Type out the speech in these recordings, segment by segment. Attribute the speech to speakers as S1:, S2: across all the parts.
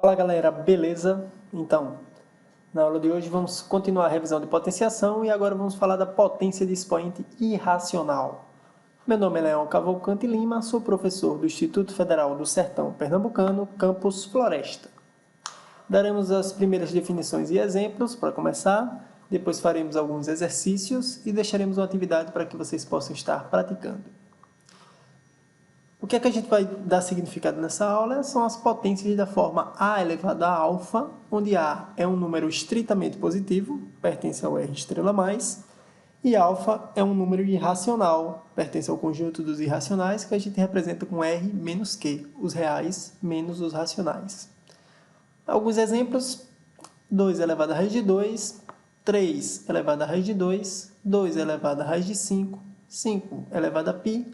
S1: Fala galera, beleza? Então, na aula de hoje vamos continuar a revisão de potenciação e agora vamos falar da potência de expoente irracional. Meu nome é Leão Cavalcante Lima, sou professor do Instituto Federal do Sertão Pernambucano, campus Floresta. Daremos as primeiras definições e exemplos para começar, depois faremos alguns exercícios e deixaremos uma atividade para que vocês possam estar praticando. O que é que a gente vai dar significado nessa aula são as potências da forma a elevado a alfa, onde a é um número estritamente positivo, pertence ao R estrela mais, e alfa é um número irracional, pertence ao conjunto dos irracionais, que a gente representa com R menos Q, os reais menos os racionais. Alguns exemplos: 2 elevado a raiz de 2, 3 elevado a raiz de 2, 2 elevado a raiz de 5, 5 elevado a π,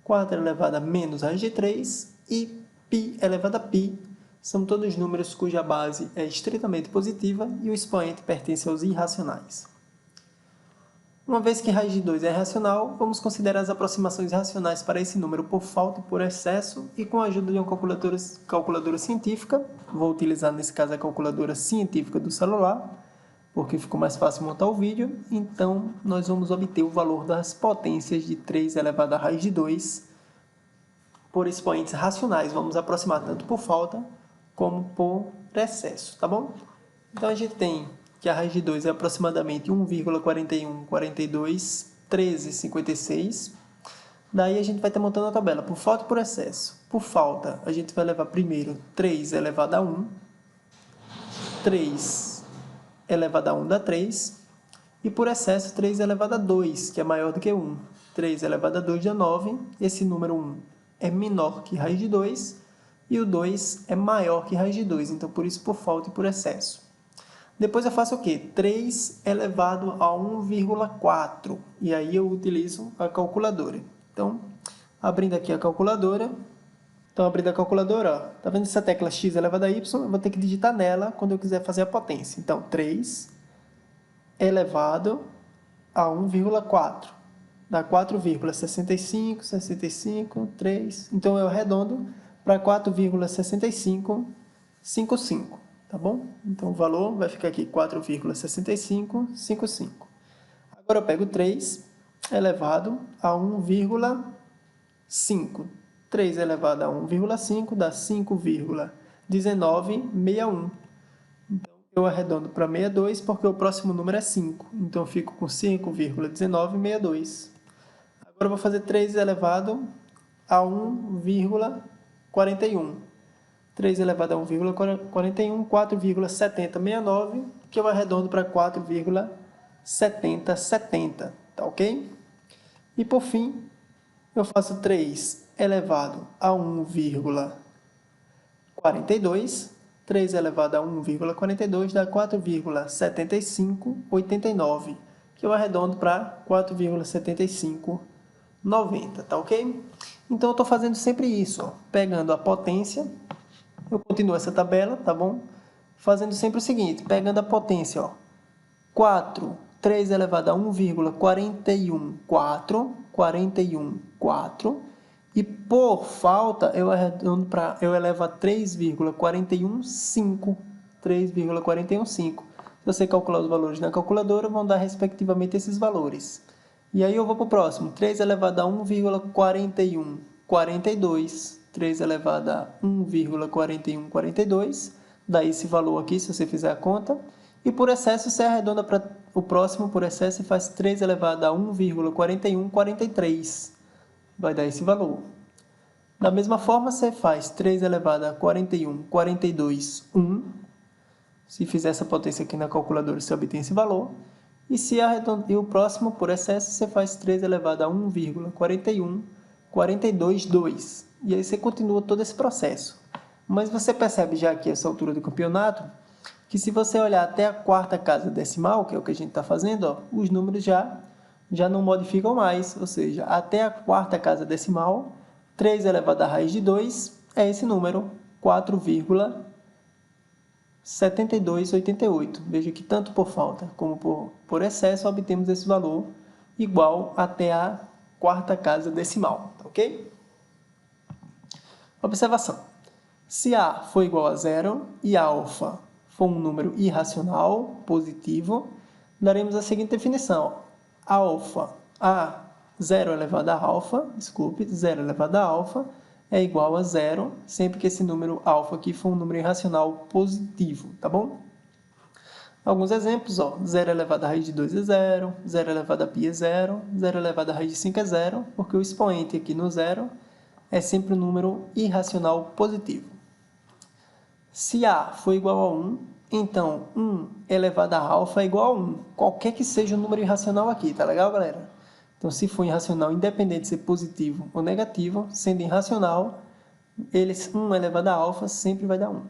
S1: 4 elevado a menos raiz de 3 e π elevado a π. São todos números cuja base é estritamente positiva e o expoente pertence aos irracionais. Uma vez que raiz de 2 é racional, vamos considerar as aproximações racionais para esse número por falta e por excesso e com a ajuda de uma calculadora científica. Vou utilizar nesse caso a calculadora científica do celular, porque ficou mais fácil montar o vídeo. Então, nós vamos obter o valor das potências de 3 elevado a raiz de 2 por expoentes racionais. Vamos aproximar tanto por falta como por excesso, tá bom? Então, a gente tem que a raiz de 2 é aproximadamente 1,41421356. Daí, a gente vai estar montando a tabela por falta e por excesso. Por falta, a gente vai levar primeiro 3 elevado a 1, 3 elevado a 1 dá 3, e por excesso 3 elevado a 2, que é maior do que 1. 3 elevado a 2 dá 9, esse número 1 é menor que raiz de 2, e o 2 é maior que raiz de 2, então por isso por falta e por excesso. Depois eu faço o quê? 3 elevado a 1,4, e aí eu utilizo a calculadora. Então, abrindo aqui a calculadora, ó, tá vendo essa tecla x elevado a y? Eu vou ter que digitar nela quando eu quiser fazer a potência. Então, 3 elevado a 1,4 dá 4,65, 65, 3. Então, eu arredondo para 4,6555, tá bom? Então, o valor vai ficar aqui 4,6555. Agora, eu pego 3 elevado a 1,5. 3 elevado a 1,5 dá 5,1961. Então, eu arredondo para 62 porque o próximo número é 5. Então, eu fico com 5,1962. Agora, eu vou fazer 3 elevado a 1,41. 3 elevado a 1,41, 4,7069, que eu arredondo para 4,7070, tá ok? E, por fim, eu faço 3 elevado a 1,42. 3 elevado a 1,42 dá 4,7589, que eu arredondo para 4,7590, tá ok? Então, eu estou fazendo sempre isso, ó, pegando a potência, eu continuo essa tabela, tá bom? Fazendo sempre o seguinte, pegando a potência, ó, 3 elevado a 1,41, 4, e por falta eu arredondo para, eu elevo a 3,415, 3,415. Se você calcular os valores na calculadora, vão dar respectivamente esses valores. E aí eu vou para o próximo, 3 elevado a 1,4142, 3 elevado a 1,4142, dá esse valor aqui, se você fizer a conta. E por excesso, você arredonda para o próximo por excesso e faz 3 elevado a 1,4143. Vai dar esse valor. Da mesma forma, você faz 3 elevado a 4142, 1. Se fizer essa potência aqui na calculadora, você obtém esse valor. E se arredondar o próximo por excesso, você faz 3 elevado a 1,4142, 2. E aí você continua todo esse processo. Mas você percebe já aqui, essa altura do campeonato, que se você olhar até a quarta casa decimal, que é o que a gente está fazendo, ó, os números já não modificam mais, ou seja, até a quarta casa decimal, 3 elevado a raiz de 2 é esse número, 4,7288. Veja que tanto por falta como por excesso, obtemos esse valor igual até a quarta casa decimal, tá ok? Observação. Se A for igual a zero e alfa for um número irracional, positivo, daremos a seguinte definição. Zero elevado a alfa, zero elevado a alfa é igual a zero, sempre que esse número alfa aqui for um número irracional positivo, tá bom? Alguns exemplos, ó, 0 elevado à raiz de 2 é 0, 0 elevado a π é 0, 0 elevado à raiz de 5 é 0, porque o expoente aqui no zero é sempre um número irracional positivo. Se A for igual a 1, então 1 elevado a alfa é igual a 1, qualquer que seja o número irracional aqui, tá legal, galera? Então, se for irracional, independente de ser positivo ou negativo, sendo irracional, 1 elevado a alfa sempre vai dar 1.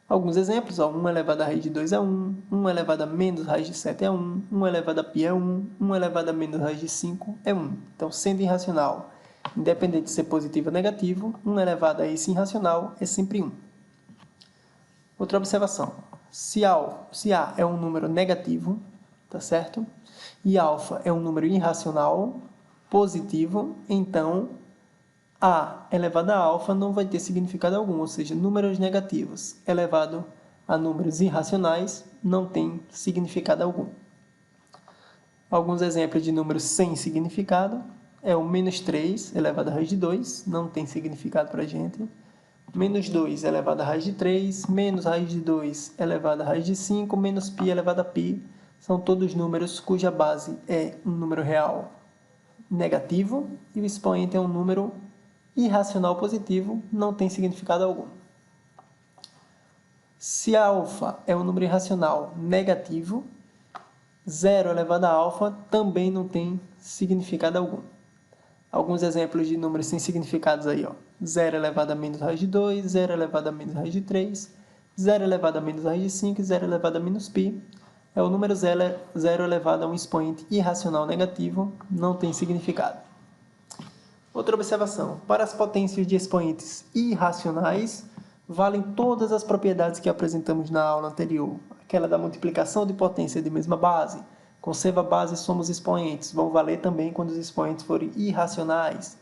S1: Alguns exemplos, ó, 1 elevado à raiz de 2 é 1, 1 elevado a menos raiz de 7 é 1, 1 elevado a π é 1, 1 elevado a menos raiz de 5 é 1. Então, sendo irracional, independente de ser positivo ou negativo, 1 elevado a esse irracional é sempre 1. Outra observação, se A é um número negativo, tá certo? E alfa é um número irracional positivo, então A elevado a alfa não vai ter significado algum, ou seja, números negativos elevado a números irracionais não tem significado algum. Alguns exemplos de números sem significado é o menos 3 elevado à raiz de 2, não tem significado para a gente. Menos 2 elevado à raiz de 3, menos raiz de 2 elevado à raiz de 5, menos π elevado a π. São todos números cuja base é um número real negativo e o expoente é um número irracional positivo, não tem significado algum. Se alfa é um número irracional negativo, 0 elevado a alfa também não tem significado algum. Alguns exemplos de números sem significados aí, ó. 0 elevado a menos raiz de 2, 0 elevado a menos raiz de 3, 0 elevado a menos raiz de 5 e 0 elevado a menos π. É o número 0 elevado a um expoente irracional negativo, não tem significado. Outra observação, para as potências de expoentes irracionais, valem todas as propriedades que apresentamos na aula anterior. Aquela da multiplicação de potência de mesma base, conserva a base e soma os expoentes, vão valer também quando os expoentes forem irracionais.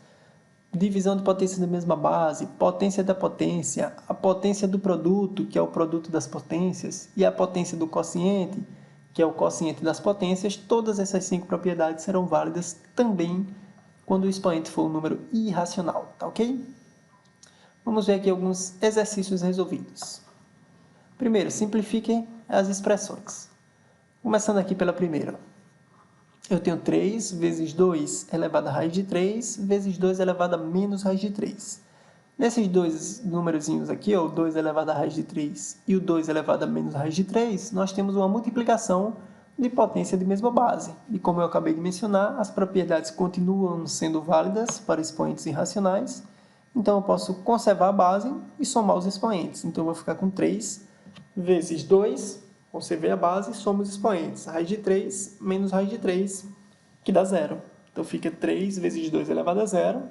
S1: Divisão de potência de mesma base, potência da potência, a potência do produto, que é o produto das potências, e a potência do quociente, que é o quociente das potências, todas essas 5 propriedades serão válidas também quando o expoente for um número irracional, tá ok? Vamos ver aqui alguns exercícios resolvidos. Primeiro, simplifiquem as expressões. Começando aqui pela primeira. Eu tenho 3 vezes 2 elevado a raiz de 3 vezes 2 elevado a menos raiz de 3. Nesses dois numerozinhos aqui, ó, o 2 elevado a raiz de 3 e o 2 elevado a menos raiz de 3, nós temos uma multiplicação de potência de mesma base. E como eu acabei de mencionar, as propriedades continuam sendo válidas para expoentes irracionais. Então, eu posso conservar a base e somar os expoentes. Então, eu vou ficar com 3 vezes 2, conservei a base, soma os expoentes. Raiz de 3 menos raiz de 3, que dá 0. Então, fica 3 vezes 2 elevado a 0.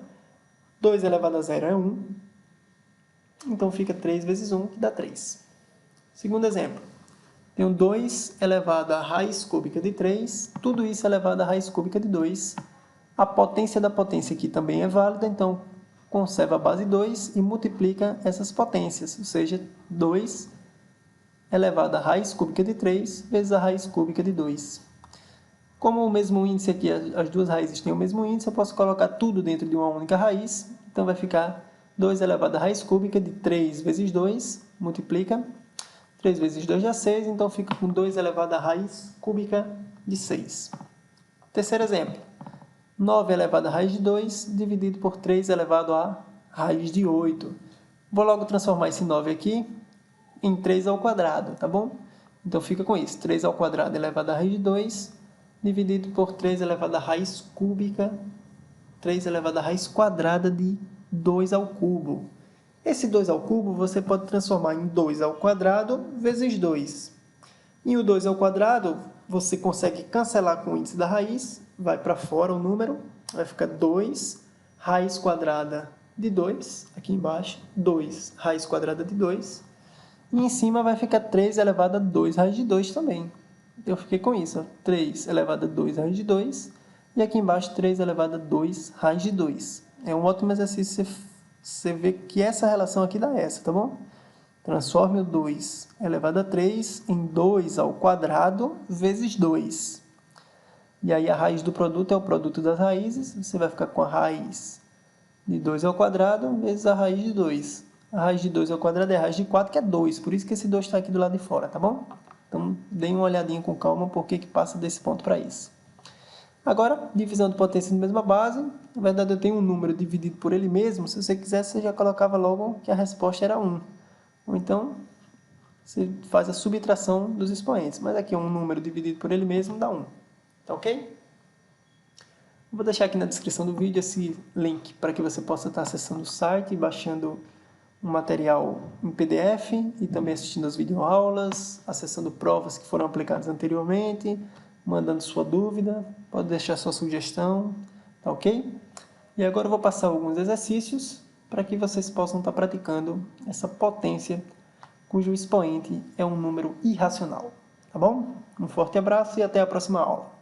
S1: 2 elevado a 0 é 1. Então, fica 3 vezes 1, que dá 3. Segundo exemplo. Tenho 2 elevado à raiz cúbica de 3, tudo isso elevado à raiz cúbica de 2. A potência da potência aqui também é válida, então conserva a base 2 e multiplica essas potências, ou seja, 2 elevado à raiz cúbica de 3 vezes a raiz cúbica de 2. Como o mesmo índice aqui, as duas raízes têm o mesmo índice, eu posso colocar tudo dentro de uma única raiz, então vai ficar 2 elevado à raiz cúbica de 3 vezes 2, multiplica. 3 vezes 2 dá 6, então fica com 2 elevado à raiz cúbica de 6. Terceiro exemplo. 9 elevado à raiz de 2 dividido por 3 elevado à raiz de 8. Vou logo transformar esse 9 aqui em 3 ao quadrado, tá bom? Então fica com isso. 3 ao quadrado elevado à raiz de 2 dividido por 3 elevado à raiz cúbica, 3 elevado à raiz quadrada de 2 ao cubo. Esse 2 ao cubo você pode transformar em 2 ao quadrado vezes 2. E o 2 ao quadrado você consegue cancelar com o índice da raiz, vai para fora o número, vai ficar 2 raiz quadrada de 2, aqui embaixo, 2 raiz quadrada de 2. E em cima vai ficar 3 elevado a 2 raiz de 2 também. Então eu fiquei com isso, ó, 3 elevado a 2 raiz de 2, e aqui embaixo 3 elevado a 2 raiz de 2. É um ótimo exercício você vê que essa relação aqui dá essa, tá bom? Transforme o 2 elevado a 3 em 2 ao quadrado vezes 2. E aí a raiz do produto é o produto das raízes, você vai ficar com a raiz de 2 ao quadrado vezes a raiz de 2. A raiz de 2 ao quadrado é a raiz de 4, que é 2, por isso que esse 2 está aqui do lado de fora, tá bom? Então, deem uma olhadinha com calma por que passa desse ponto para isso. Agora, divisão de potência de mesma base. Na verdade, eu tenho um número dividido por ele mesmo. Se você quisesse, você já colocava logo que a resposta era 1. Ou então, você faz a subtração dos expoentes. Mas aqui um número dividido por ele mesmo dá 1. Tá ok? Vou deixar aqui na descrição do vídeo esse link para que você possa estar acessando o site e baixando um material em PDF e também assistindo as videoaulas, acessando provas que foram aplicadas anteriormente, mandando sua dúvida, pode deixar sua sugestão, tá ok? E agora eu vou passar alguns exercícios para que vocês possam estar praticando essa potência cujo expoente é um número irracional, tá bom? Um forte abraço e até a próxima aula.